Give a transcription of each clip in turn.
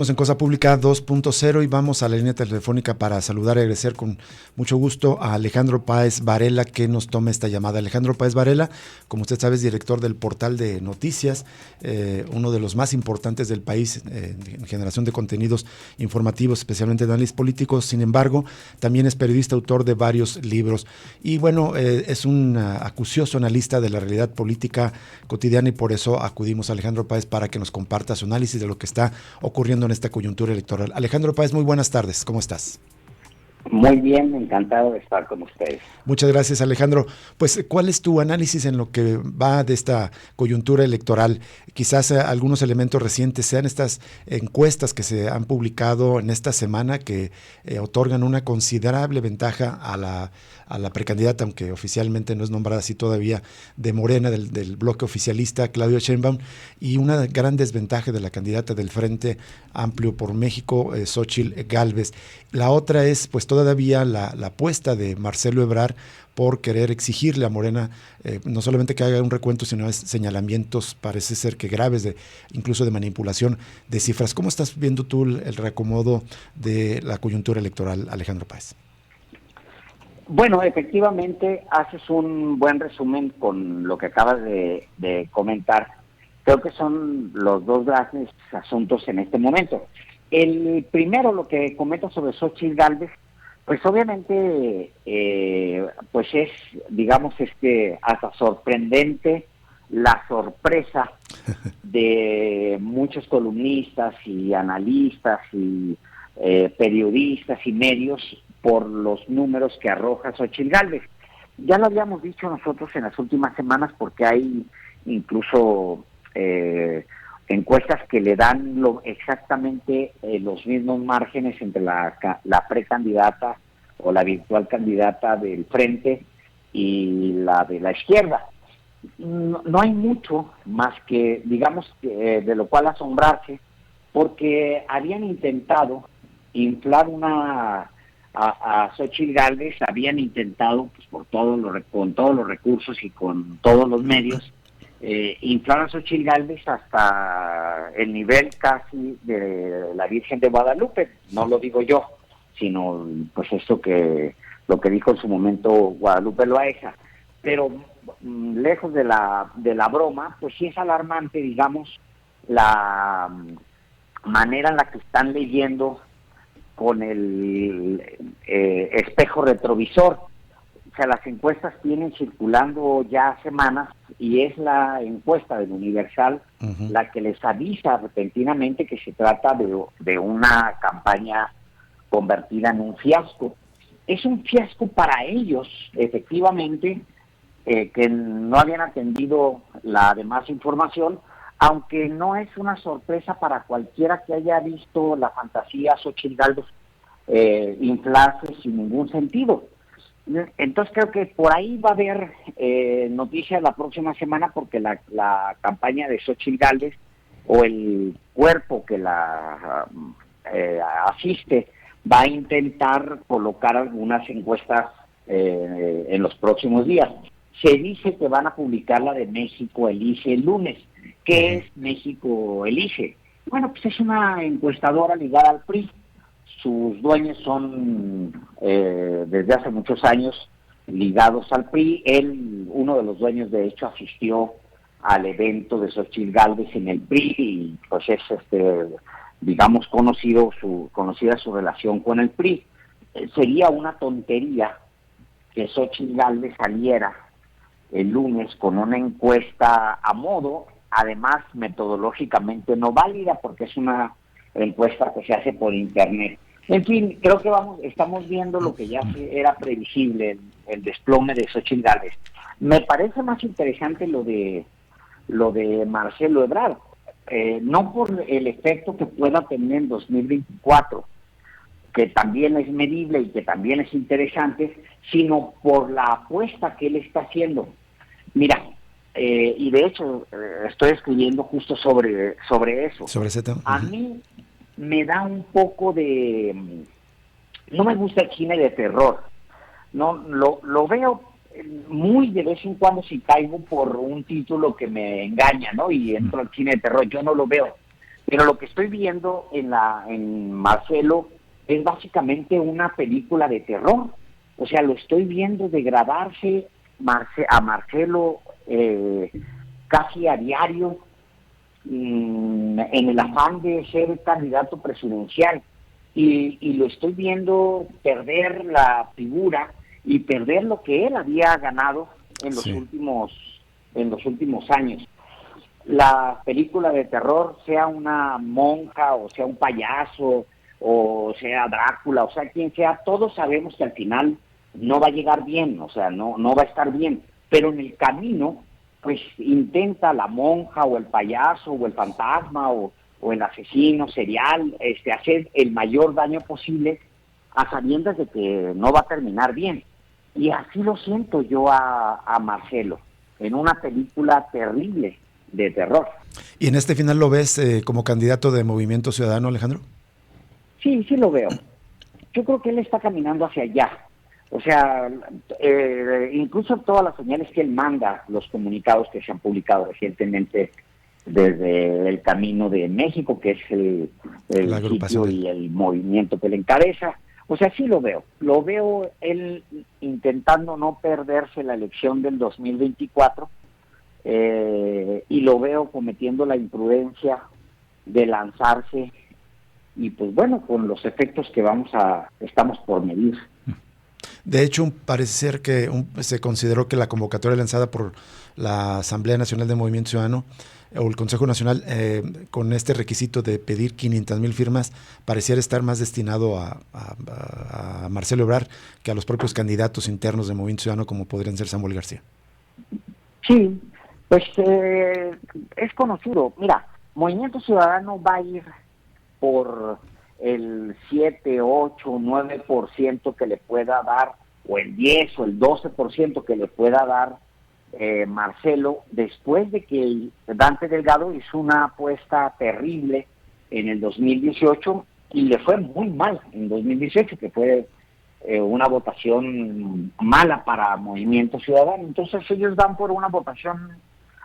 Estamos en Cosa Pública 2.0 y vamos a la línea telefónica para saludar y agradecer con mucho gusto a Alejandro Páez Varela que nos tome esta llamada. Alejandro Páez Varela, como usted sabe, es director del portal de noticias, uno de los más importantes del país en generación de contenidos informativos, especialmente de análisis políticos. Sin embargo, también es periodista, autor de varios libros y bueno, es un acucioso analista de la realidad política cotidiana y por eso acudimos a Alejandro Páez para que nos comparta su análisis de lo que está ocurriendo en esta coyuntura electoral. Alejandro Páez, muy buenas tardes, ¿cómo estás? Muy bien, encantado de estar con ustedes. Muchas gracias, Alejandro. Pues, ¿cuál es tu análisis en lo que va de esta coyuntura electoral? Quizás algunos elementos recientes sean estas encuestas que se han publicado en esta semana que otorgan una considerable ventaja a la precandidata, aunque oficialmente no es nombrada así todavía, de Morena, del bloque oficialista, Claudia Sheinbaum, y una gran desventaja de la candidata del Frente Amplio por México, Xóchitl Gálvez. La otra es, pues, todavía la apuesta de Marcelo Ebrard por querer exigirle a Morena no solamente que haga un recuento, sino señalamientos, parece ser que graves, incluso de manipulación de cifras. ¿Cómo estás viendo tú el reacomodo de la coyuntura electoral, Alejandro Páez? Bueno, efectivamente, haces un buen resumen con lo que acabas de comentar. Creo que son los dos grandes asuntos en este momento. El primero, lo que comenta sobre Xóchitl Gálvez, pues obviamente, pues es, digamos, hasta sorprendente la sorpresa de muchos columnistas y analistas y periodistas y medios por los números que arroja Xóchitl Gálvez. Ya lo habíamos dicho nosotros en las últimas semanas porque hay incluso encuestas que le dan exactamente los mismos márgenes entre la precandidata o la virtual candidata del Frente y la de la izquierda. No hay mucho más que, digamos, de lo cual asombrarse, porque habían intentado inflar a Xóchitl Gálvez, habían intentado, pues con todos los recursos y con todos los medios, inflar a Xóchitl Gálvez hasta el nivel casi de la Virgen de Guadalupe. No lo digo yo, sino pues lo que dijo en su momento Guadalupe Loaesa. Pero lejos de la broma, pues sí es alarmante, digamos, la manera en la que están leyendo con el espejo retrovisor. O sea, las encuestas tienen circulando ya semanas y es la encuesta del Universal la que les avisa repentinamente que se trata de una campaña convertida en un fiasco. Es un fiasco para ellos, efectivamente, que no habían atendido la demás información, aunque no es una sorpresa para cualquiera que haya visto la fantasía Xóchitl Gálvez inflarse sin ningún sentido. Entonces creo que por ahí va a haber noticias la próxima semana, porque la campaña de Xóchitl Gálvez o el cuerpo que la asiste va a intentar colocar algunas encuestas en los próximos días. Se dice que van a publicar la de México Elige el lunes. ¿Qué es México Elige? Bueno, pues es una encuestadora ligada al PRI. Sus dueños son desde hace muchos años ligados al PRI. Él, uno de los dueños, de hecho, asistió al evento de Xóchitl Gálvez en el PRI y pues es digamos conocida su relación con el PRI. Sería una tontería que Xóchitl Gálvez saliera el lunes con una encuesta a modo, además metodológicamente no válida, porque es una encuesta que se hace por internet. En fin, creo que estamos viendo lo que ya era previsible, el desplome de Xóchitl Gálvez. Me parece más interesante lo de Marcelo Ebrard, no por el efecto que pueda tener en 2024, que también es medible y que también es interesante, sino por la apuesta que él está haciendo. Mira, y de hecho estoy escribiendo justo sobre eso. Sobre ese tema. A mí me da un poco de... No me gusta el cine de terror. No lo veo muy de vez en cuando si caigo por un título que me engaña, ¿no? Y entro al cine de terror. Yo no lo veo. Pero lo que estoy viendo en Marcelo es básicamente una película de terror. O sea, lo estoy viendo degradarse a Marcelo casi a diario, en el afán de ser candidato presidencial. Y lo estoy viendo perder la figura y perder lo que él había ganado en los últimos años. La película de terror, sea una monja o sea un payaso o sea Drácula, o sea quien sea, todos sabemos que al final no va a llegar bien, o sea, no va a estar bien, pero en el camino pues intenta la monja o el payaso o el fantasma o el asesino serial hacer el mayor daño posible a sabiendas de que no va a terminar bien. Y así lo siento yo a Marcelo, en una película terrible de terror. ¿Y en este final lo ves como candidato de Movimiento Ciudadano, Alejandro? Sí, sí lo veo. Yo creo que él está caminando hacia allá. O sea, incluso todas las señales que él manda, los comunicados que se han publicado recientemente desde el Camino de México, que es el sitio y el movimiento que le encabeza. O sea, sí lo veo él intentando no perderse la elección del 2024, y lo veo cometiendo la imprudencia de lanzarse, y pues bueno, con los efectos que estamos por medir. De hecho, parece ser que se consideró que la convocatoria lanzada por la Asamblea Nacional de Movimiento Ciudadano o el Consejo Nacional, con este requisito de pedir 500,000 firmas, pareciera estar más destinado a Marcelo Ebrard que a los propios candidatos internos de Movimiento Ciudadano, como podrían ser Samuel García. Sí, pues es conocido. Mira, Movimiento Ciudadano va a ir por el 7, 8, 9% que le pueda dar, o el 10 o el 12% que le pueda dar Marcelo, después de que Dante Delgado hizo una apuesta terrible en el 2018 y le fue muy mal en 2018, que fue una votación mala para Movimiento Ciudadano. Entonces ellos van por una votación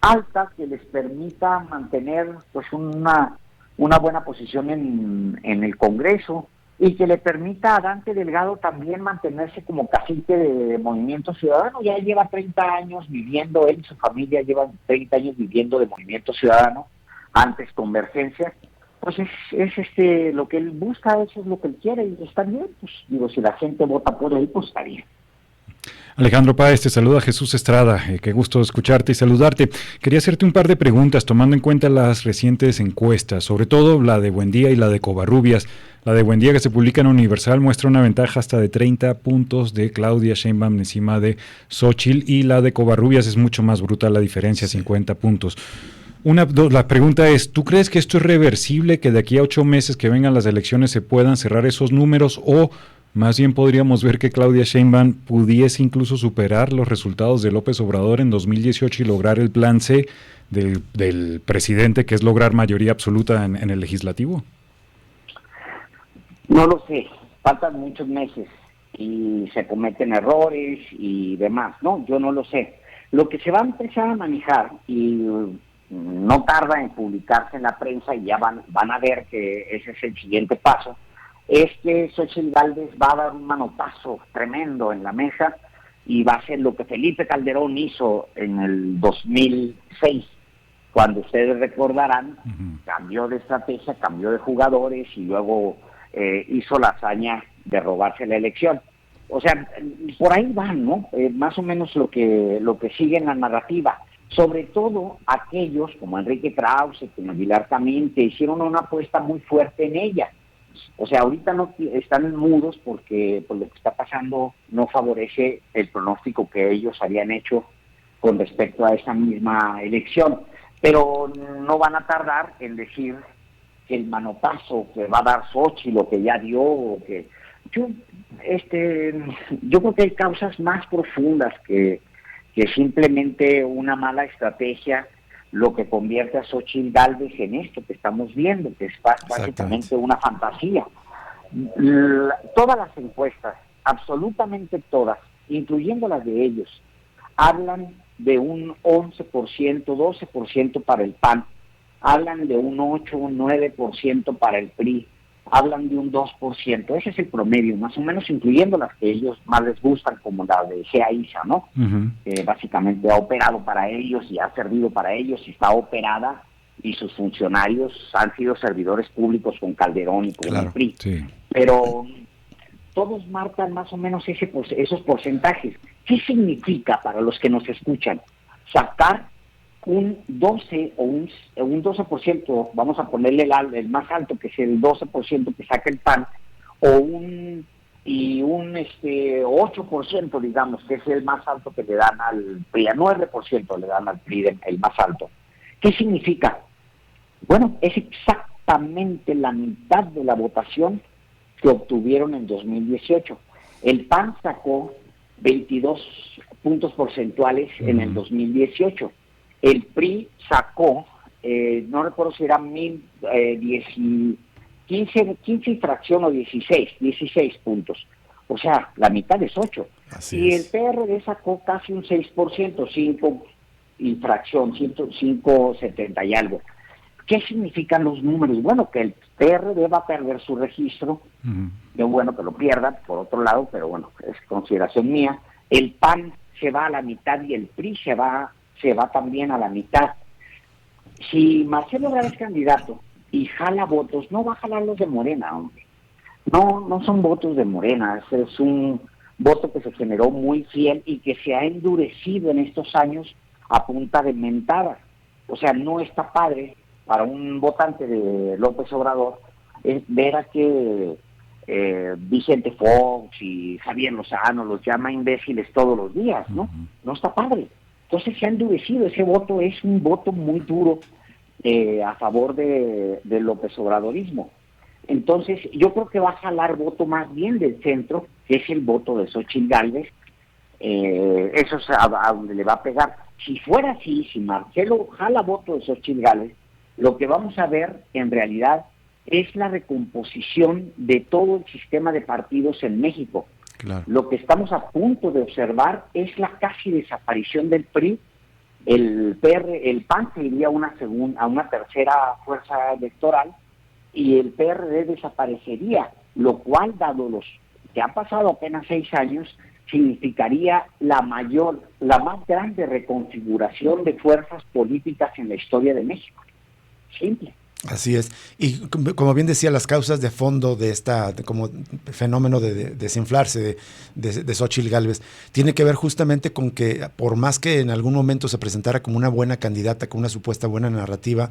alta que les permita mantener pues una buena posición en el Congreso, y que le permita a Dante Delgado también mantenerse como cacique de Movimiento Ciudadano. Ya lleva 30 años viviendo, él y su familia llevan 30 años viviendo de Movimiento Ciudadano, antes Convergencia. Pues es lo que él busca, eso es lo que él quiere, y está bien. Pues digo, si la gente vota por él, pues está bien. Alejandro Páez, te saluda Jesús Estrada, qué gusto escucharte y saludarte. Quería hacerte un par de preguntas tomando en cuenta las recientes encuestas, sobre todo la de Buendía y la de Covarrubias. La de Buendía, que se publica en Universal, muestra una ventaja hasta de 30 puntos de Claudia Sheinbaum encima de Xóchitl, y la de Covarrubias es mucho más brutal la diferencia, 50 puntos. La pregunta es, ¿tú crees que esto es reversible, que de aquí a 8 meses que vengan las elecciones se puedan cerrar esos números, o más bien podríamos ver que Claudia Sheinbaum pudiese incluso superar los resultados de López Obrador en 2018 y lograr el plan C del presidente, que es lograr mayoría absoluta en el legislativo? No lo sé, faltan muchos meses y se cometen errores y demás, ¿no? Yo no lo sé. Lo que se va a empezar a manejar, y no tarda en publicarse en la prensa, y ya van a ver que ese es el siguiente paso, es que Xóchitl Gálvez va a dar un manotazo tremendo en la mesa y va a hacer lo que Felipe Calderón hizo en el 2006, cuando ustedes recordarán, cambió de estrategia, cambió de jugadores y luego hizo la hazaña de robarse la elección. O sea, por ahí van, ¿no? Más o menos lo que sigue en la narrativa. Sobre todo aquellos como Enrique Krause, como Aguilar Camín, que hicieron una apuesta muy fuerte en ella. O sea, ahorita no están mudos porque pues, lo que está pasando no favorece el pronóstico que ellos habían hecho con respecto a esa misma elección. Pero no van a tardar en decir que el manotazo que va a dar Xóchitl, lo que ya dio, o que yo creo que hay causas más profundas que simplemente una mala estrategia, lo que convierte a Xóchitl Gálvez en esto que estamos viendo, que es básicamente una fantasía. Todas las encuestas, absolutamente todas, incluyendo las de ellos, hablan de un 11%, 12% para el PAN, hablan de un 8 o 9% para el PRI, hablan de un 2%, ese es el promedio, más o menos, incluyendo las que ellos más les gustan, como la de GEA-ISA, ¿no? Que básicamente ha operado para ellos y ha servido para ellos y está operada, y sus funcionarios han sido servidores públicos con Calderón y con el PRI. Sí. Pero todos marcan más o menos esos porcentajes. ¿Qué significa para los que nos escuchan? Sacar un 12 o un 12%, vamos a ponerle el más alto, que es el 12% que saca el PAN, o un 8%, digamos, que es el más alto que le dan al PRI, a 9% le dan al PRI el más alto. ¿Qué significa? Bueno, es exactamente la mitad de la votación que obtuvieron en 2018. El PAN sacó 22 puntos porcentuales en el 2018. El PRI sacó, no recuerdo si eran 15 y fracción o 16 puntos. O sea, la mitad es 8. Y el PRD sacó casi un 6%, 5 y fracción, 5.70 y algo. ¿Qué significan los números? Bueno, que el PRD va a perder su registro. Qué bueno que lo pierda, por otro lado, pero bueno, es consideración mía. El PAN se va a la mitad y el PRI se va también a la mitad. Si Marcelo Ebrard es candidato y jala votos, no va a jalar los de Morena, hombre. No son votos de Morena, es un voto que se generó muy fiel y que se ha endurecido en estos años a punta de mentadas. O sea, no está padre para un votante de López Obrador es ver a que Vicente Fox y Javier Lozano los llama imbéciles todos los días, ¿no? No está padre. Entonces se ha endurecido, ese voto es un voto muy duro a favor de López Obradorismo. Entonces yo creo que va a jalar voto más bien del centro, que es el voto de Xóchitl Gálvez, eso es a donde le va a pegar. Si fuera así, si Marcelo jala voto de Xóchitl Gálvez, lo que vamos a ver en realidad es la recomposición de todo el sistema de partidos en México. Claro. Lo que estamos a punto de observar es la casi desaparición del PRI. El PAN se iría a una tercera fuerza electoral y el PRD desaparecería, lo cual, dado los que han pasado apenas 6 años, significaría la más grande reconfiguración de fuerzas políticas en la historia de México. Simple. Así es. Y como bien decía, las causas de fondo de como fenómeno de desinflarse de Xóchitl Gálvez tiene que ver justamente con que, por más que en algún momento se presentara como una buena candidata, con una supuesta buena narrativa,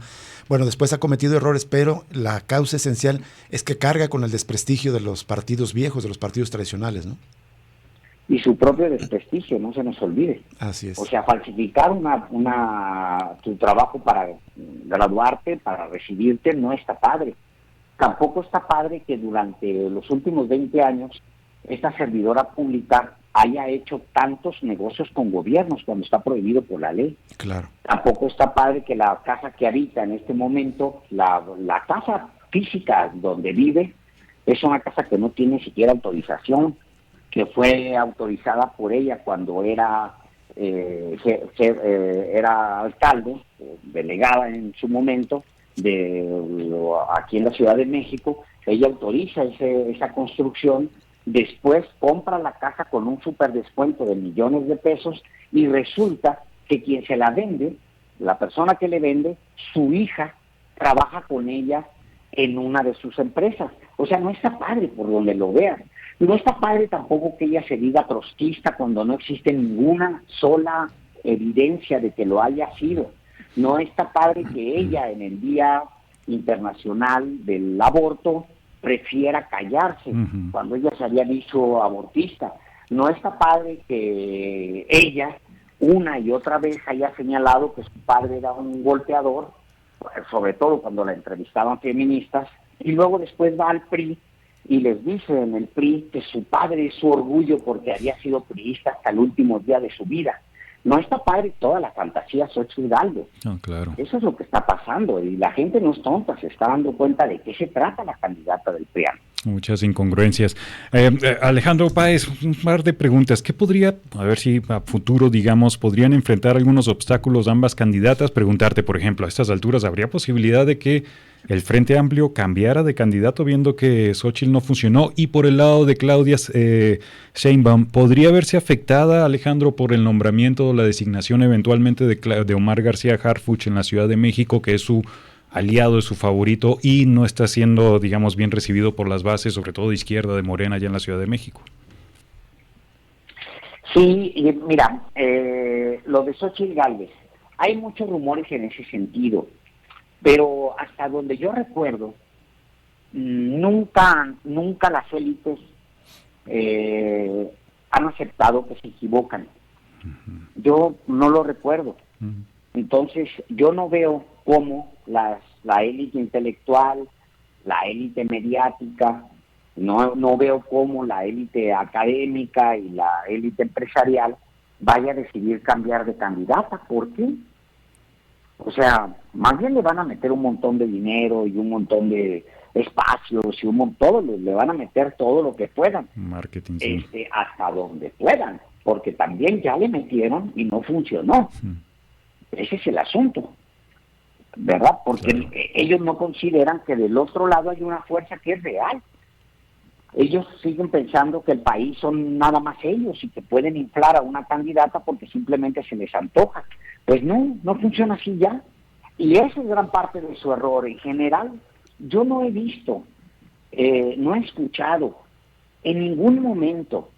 bueno, después ha cometido errores, pero la causa esencial es que carga con el desprestigio de los partidos viejos, de los partidos tradicionales, ¿no? Y su propio desprestigio, no se nos olvide. Así es. O sea, falsificar tu trabajo para graduarte, para recibirte, no está padre. Tampoco está padre que durante los últimos 20 años esta servidora pública haya hecho tantos negocios con gobiernos cuando está prohibido por la ley. Claro. Tampoco está padre que la casa que habita en este momento, la casa física donde vive, es una casa que no tiene siquiera autorización, que fue autorizada por ella cuando era alcalde, delegada en su momento, aquí en la Ciudad de México. Ella autoriza esa construcción, después compra la casa con un super descuento de millones de pesos y resulta que quien se la vende, la persona que le vende, su hija trabaja con ella en una de sus empresas. O sea, no está padre por donde lo vean. No está padre tampoco que ella se diga trotskista cuando no existe ninguna sola evidencia de que lo haya sido. No está padre que ella en el Día Internacional del Aborto prefiera callarse cuando ella se había dicho abortista. No está padre que ella una y otra vez haya señalado que su padre era un golpeador, sobre todo cuando la entrevistaban feministas, y luego después va al PRI y les dice en el PRI que su padre es su orgullo porque había sido priista hasta el último día de su vida. No está padre toda la fantasía Xóchitl Gálvez. No, claro. Eso es lo que está pasando y la gente no es tonta, se está dando cuenta de qué se trata la candidata del PRI. Muchas incongruencias. Alejandro Páez, un par de preguntas. ¿Qué podría, a ver si a futuro, digamos, podrían enfrentar algunos obstáculos ambas candidatas? Preguntarte, por ejemplo, a estas alturas, ¿habría posibilidad de que el Frente Amplio cambiara de candidato viendo que Xóchitl no funcionó? Y por el lado de Claudia Sheinbaum, ¿podría verse afectada, Alejandro, por el nombramiento o la designación eventualmente de Omar García Harfuch en la Ciudad de México, que es su aliado, es su favorito y no está siendo, digamos, bien recibido por las bases, sobre todo de izquierda, de Morena, allá en la Ciudad de México? Sí, mira, lo de Xóchitl Gálvez, hay muchos rumores en ese sentido, pero hasta donde yo recuerdo, nunca las élites han aceptado que se equivocan. Yo no lo recuerdo. Entonces, yo no veo cómo la élite intelectual, la élite mediática, no veo cómo la élite académica y la élite empresarial vaya a decidir cambiar de candidata. ¿Por qué? O sea, más bien le van a meter un montón de dinero y un montón de espacios y le van a meter todo lo que puedan. Marketing, sí. Hasta donde puedan, porque también ya le metieron y no funcionó. Ese es el asunto, ¿verdad? Porque claro, ellos no consideran que del otro lado hay una fuerza que es real. Ellos siguen pensando que el país son nada más ellos y que pueden inflar a una candidata porque simplemente se les antoja. Pues no funciona así ya. Y esa es gran parte de su error. En general, yo no he visto, no he escuchado en ningún momento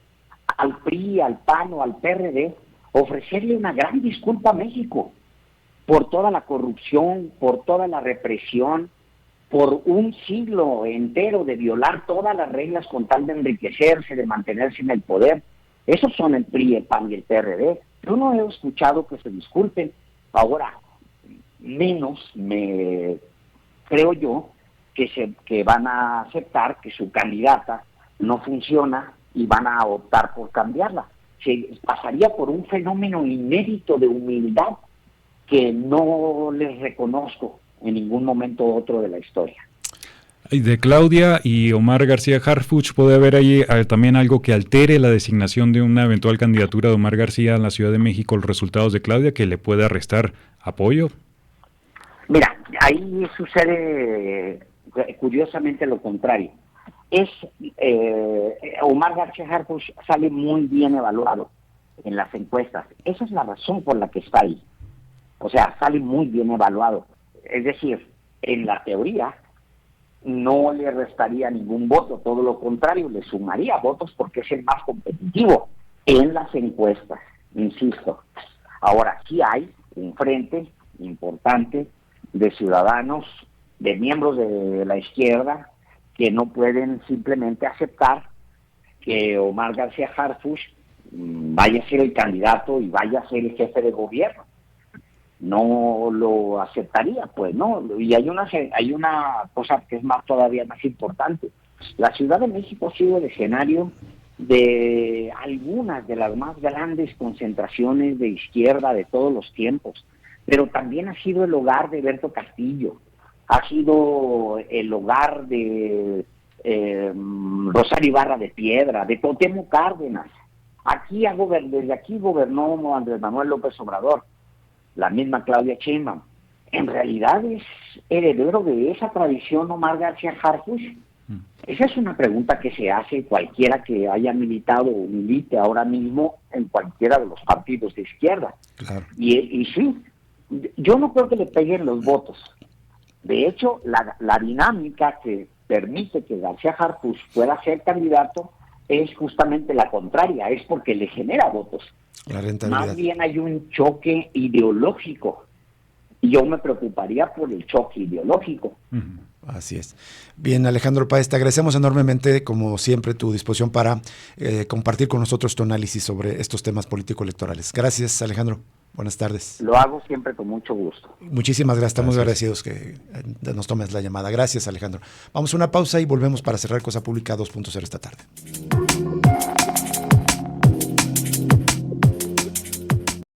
al PRI, al PAN o al PRD ofrecerle una gran disculpa a México por toda la corrupción, por toda la represión, por un siglo entero de violar todas las reglas con tal de enriquecerse, de mantenerse en el poder. Esos son el PRI, el PAN y el PRD. Yo no he escuchado que se disculpen. Ahora, menos creo yo que van a aceptar que su candidata no funciona y van a optar por cambiarla. Se pasaría por un fenómeno inédito de humildad que no les reconozco en ningún momento otro de la historia. Y de Claudia y Omar García Harfuch, ¿puede haber ahí también algo que altere la designación de una eventual candidatura de Omar García en la Ciudad de México, los resultados de Claudia, que le pueda restar apoyo? Mira, ahí sucede curiosamente lo contrario. Omar García Harfuch sale muy bien evaluado en las encuestas. Esa es la razón por la que está ahí. O sea, sale muy bien evaluado. Es decir, en la teoría no le restaría ningún voto, todo lo contrario, le sumaría votos porque es el más competitivo en las encuestas, insisto. Ahora, sí hay un frente importante de ciudadanos, de miembros de la izquierda, que no pueden simplemente aceptar que Omar García Harfuch vaya a ser el candidato y vaya a ser el jefe de gobierno. No lo aceptaría, pues no. Y hay una cosa que es todavía más importante. La Ciudad de México ha sido el escenario de algunas de las más grandes concentraciones de izquierda de todos los tiempos, pero también ha sido el hogar de Berto Castillo, ha sido el hogar de Rosario Ibarra de Piedra, de Cuauhtémoc Cárdenas. Desde aquí gobernó Andrés Manuel López Obrador, la misma Claudia Sheinbaum. En realidad es heredero de esa tradición Omar García Harfuch. Esa es una pregunta que se hace cualquiera que haya militado o milite ahora mismo en cualquiera de los partidos de izquierda. Claro. Y sí, yo no creo que le peguen los votos. De hecho, la dinámica que permite que García Harfuch pueda ser candidato es justamente la contraria, es porque le genera votos. La rentabilidad. Más bien hay un choque ideológico. Y yo me preocuparía por el choque ideológico. Así es. Bien, Alejandro Páez, te agradecemos enormemente, como siempre, tu disposición para compartir con nosotros tu análisis sobre estos temas político-electorales. Gracias, Alejandro. Buenas tardes. Lo hago siempre con mucho gusto. Muchísimas gracias. Estamos agradecidos que nos tomes la llamada. Gracias, Alejandro. Vamos a una pausa y volvemos para cerrar Cosa Pública 2.0 esta tarde.